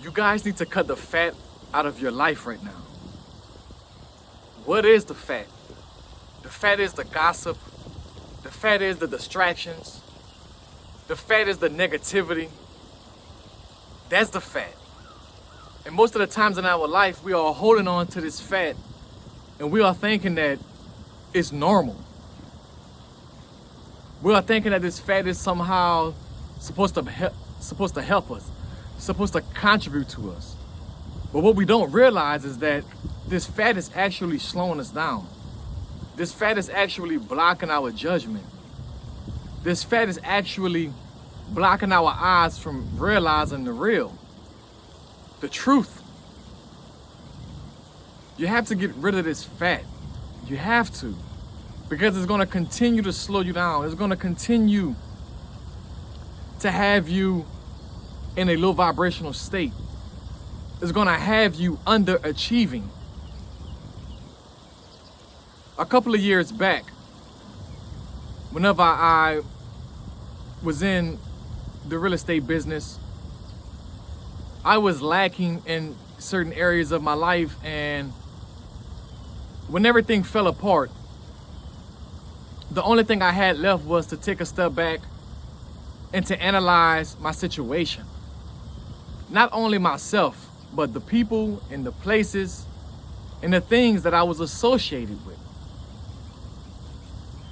You guys need to cut the fat out of your life right now. What is the fat? The fat is the gossip. The fat is the distractions. The fat is the negativity. That's the fat. And most of the times in our life, we are holding on to this fat and we are thinking that it's normal. We are thinking that this fat is somehow supposed to help us, supposed to contribute to us. But what we don't realize is that this fat is actually slowing us down. This fat is actually blocking our judgment. This fat is actually blocking our eyes from realizing the real, the truth. You have to get rid of this fat. You have to. Because it's going to continue to slow you down. It's going to continue to have you in a low vibrational state. It's going to have you underachieving. A couple of years back, whenever I was in the real estate business, I was lacking in certain areas of my life, and when everything fell apart, the only thing I had left was to take a step back and to analyze my situation. Not only myself, but the people and the places and the things that I was associated with.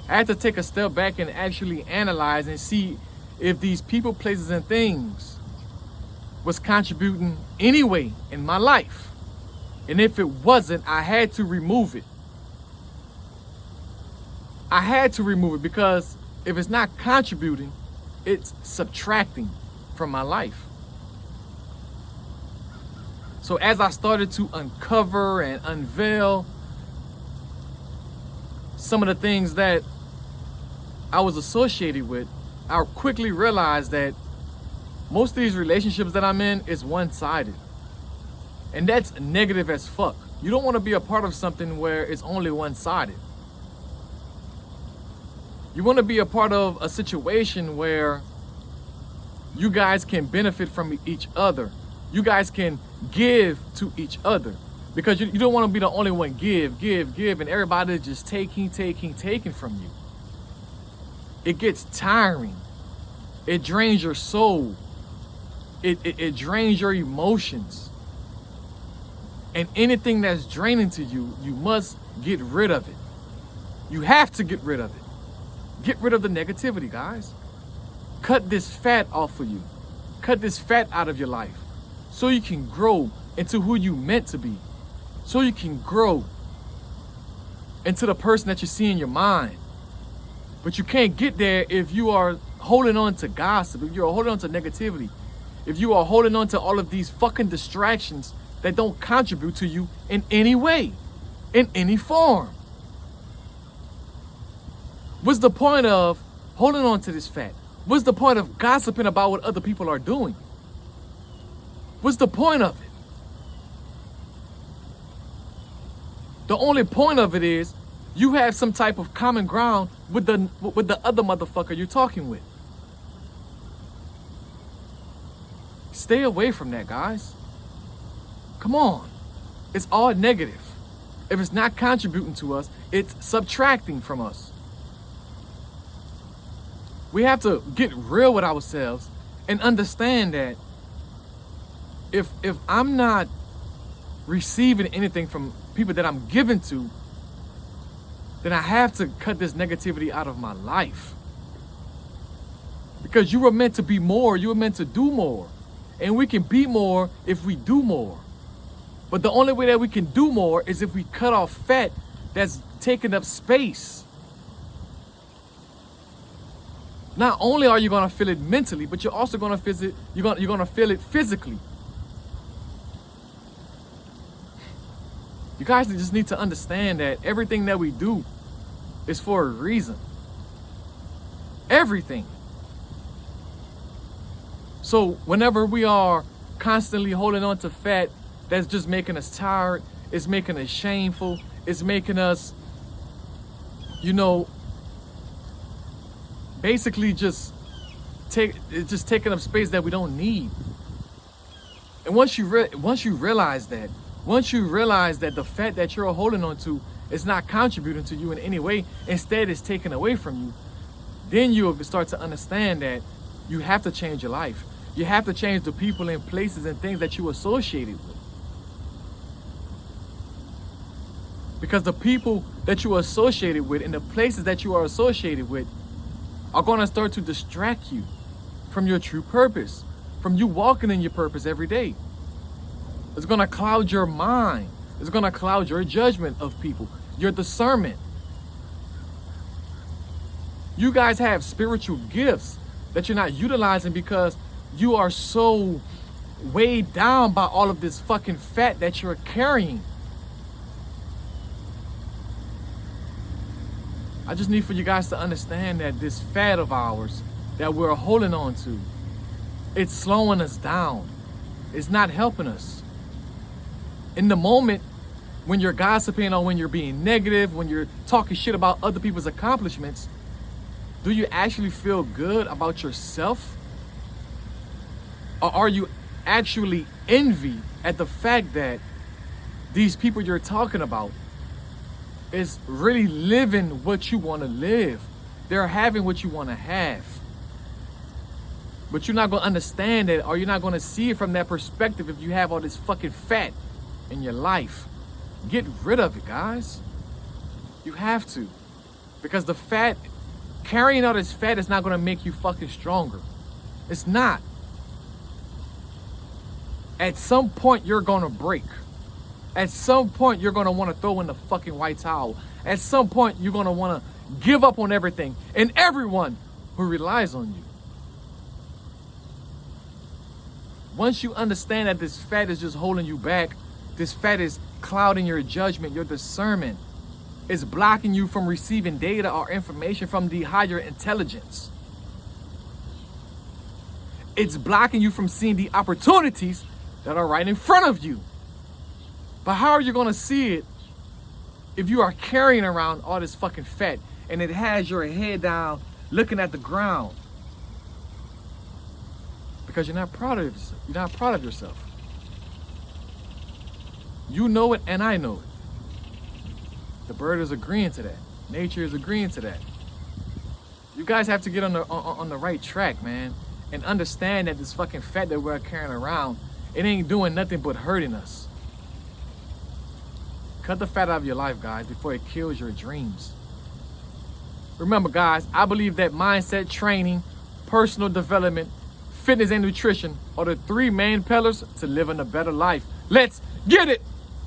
I had to take a step back and actually analyze and see if these people, places, and things was contributing anyway in my life. And if it wasn't, I had to remove it. I had to remove it because if it's not contributing, it's subtracting from my life. So as I started to uncover and unveil some of the things that I was associated with, I quickly realized that most of these relationships that I'm in is one-sided. And that's negative as fuck. You don't want to be a part of something where it's only one-sided. You want to be a part of a situation where you guys can benefit from each other. You guys can give to each other. Because you don't want to be the only one give, and everybody just taking from you. It gets tiring. It drains your soul. It drains your emotions. And anything that's draining to you, you must get rid of it. You have to get rid of it. Get rid of the negativity, guys. Cut this fat off of you. Cut this fat out of your life so you can grow into who you meant to be. So you can grow into the person that you see in your mind. But you can't get there if you are holding on to gossip, if you're holding on to negativity, if you are holding on to all of these fucking distractions that don't contribute to you in any way, in any form. What's the point of holding on to this fat? What's the point of gossiping about what other people are doing? What's the point of it? The only point of it is you have some type of common ground with the other motherfucker you're talking with. Stay away from that, guys. Come on. It's all negative. If it's not contributing to us, it's subtracting from us. We have to get real with ourselves and understand that if I'm not receiving anything from people that I'm giving to, then I have to cut this negativity out of my life. Because you were meant to be more, you were meant to do more. And we can be more if we do more. But the only way that we can do more is if we cut off fat that's taking up space. Not only are you gonna feel it mentally, but you're also gonna feel it, you're gonna feel it physically. You guys just need to understand that everything that we do is for a reason. Everything. So whenever we are constantly holding on to fat that's just making us tired, it's making us shameful, it's making us, basically just taking up space that we don't need. And once you realize that, the fat that you're holding on to is not contributing to you in any way, instead it's taken away from you, then you'll start to understand that you have to change your life. You have to change the people and places and things that you associated with. Because the people that you are associated with and the places that you are associated with are going to start to distract you from your true purpose, from you walking in your purpose every day. It's going to cloud your mind. It's going to cloud your judgment of people, your discernment. You guys have spiritual gifts that you're not utilizing because you are so weighed down by all of this fucking fat that you're carrying. I just need for you guys to understand that this fat of ours that we're holding on to, it's slowing us down. It's not helping us. In the moment when you're gossiping or when you're being negative, when you're talking shit about other people's accomplishments, do you actually feel good about yourself? Or are you actually envy at the fact that these people you're talking about is really living what you want to live? They're having what you want to have. But you're not going to understand it, or you're not going to see it from that perspective if you have all this fucking fat in your life. Get rid of it, guys. You have to. Because the fat, carrying all this fat is not going to make you fucking stronger. It's not. At some point, you're going to break. At some point, you're going to want to throw in the fucking white towel. At some point, you're going to want to give up on everything and everyone who relies on you. Once you understand that this fat is just holding you back, this fat is clouding your judgment, your discernment, it's blocking you from receiving data or information from the higher intelligence. It's blocking you from seeing the opportunities that are right in front of you. But how are you going to see it if you are carrying around all this fucking fat and it has your head down looking at the ground? Because you're not proud of yourself. You're not proud of yourself. You know it and I know it. The bird is agreeing to that. Nature is agreeing to that. You guys have to get on the right track, man, and understand that this fucking fat that we're carrying around, it ain't doing nothing but hurting us. Cut the fat out of your life, guys, before it kills your dreams. Remember, guys, I believe that mindset training, personal development, fitness, and nutrition are the three main pillars to living a better life. Let's get it!